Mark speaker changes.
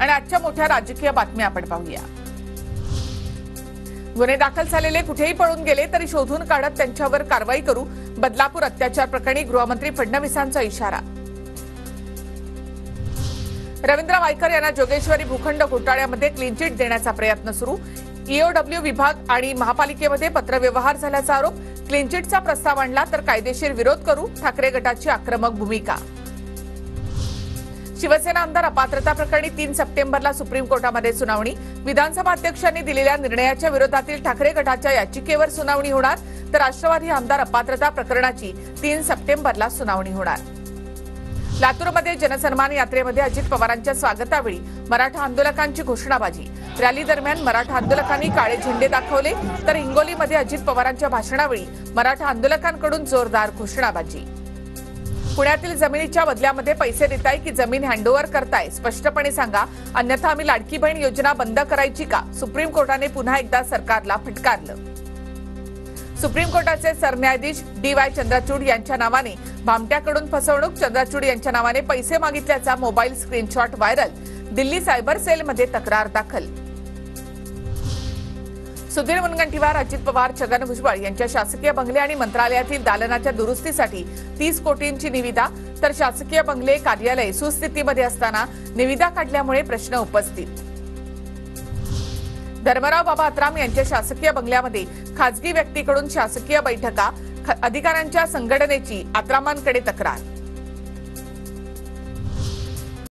Speaker 1: आणि आजच्या मोठ्या राजकीय बातम्या आपण पाहूया। गुन्हे दाखल झालेले कुठेही पळून गेले तरी शोधून काढत त्यांच्यावर कारवाई करू, बदलापूर अत्याचार प्रकरणी गृहमंत्री फडणवीसांचा इशारा। रवींद्र वायकर यांना जोगेश्वरी भूखंड घोटाळ्यामध्ये क्लीन चिट देण्याचा प्रयत्न सुरू। ईओडब्ल्यू विभाग आणि महापालिकेमध्ये पत्रव्यवहार झाल्याचा आरोप। क्लीन चिटचा प्रस्ताव आणला तर कायदेशीर विरोध करू, ठाकरे गटाची आक्रमक भूमिका। शिवसेना आमदार अपात्रता प्रकरणी 3 सप्टेंबरला सुप्रीम कोर्टामध्ये सुनावणी। विधानसभा अध्यक्षांनी दिलेल्या निर्णयाच्या विरोधातील ठाकरे गटाच्या याचिकेवर सुनावणी होणार, तर राष्ट्रवादी आमदार अपात्रता प्रकरणाची 3 सप्टेंबरला सुनावणी होणार। लातूरमध्ये जनसन्मान यात्रेमध्ये अजित पवारांच्या स्वागतावेळी मराठा आंदोलकांची घोषणाबाजी। रॅली दरम्यान मराठा आंदोलकांनी काळे झेंडे दाखवले, तर हिंगोलीमध्ये अजित पवारांच्या भाषणावेळी मराठा आंदोलकांकडून जोरदार घोषणाबाजी। पुण्यातील जमिनीच्या बदल्यामध्ये पैसे देताय की जमीन हँडओव्हर करताय, स्पष्टपणे सांगा, अन्यथा आम्ही लाडकी बहीण योजना बंद करायची का? सुप्रीम कोर्टाने पुन्हा एकदा सरकारला फटकारलं। सुप्रीम कोर्टाचे सरन्यायाधीश DY चंद्रचूड यांच्या नावाने भामट्याकडून फसवणूक। चंद्रचूड यांच्या नावाने पैसे मागितल्याचा mobile screenshot viral. Delhi cyber सेलमध्ये तक्रार दाखल। सुधीर मुनगंटीवार, अजित पवार, छगन भुजबळ यांच्या शासकीय बंगले आणि मंत्रालयातील दालनाच्या दुरुस्तीसाठी 30 कोटींची निविदा, तर शासकीय बंगले कार्यालय सुस्थितीमध्ये असताना निविदा काढल्यामुळे प्रश्न उपस्थित। धर्मराव बाबा अत्राम यांच्या शासकीय बंगल्यामध्ये खासगी व्यक्तीकडून शासकीय बैठका, अधिकाऱ्यांच्या संघटनेची अत्रामांकडे तक्रार।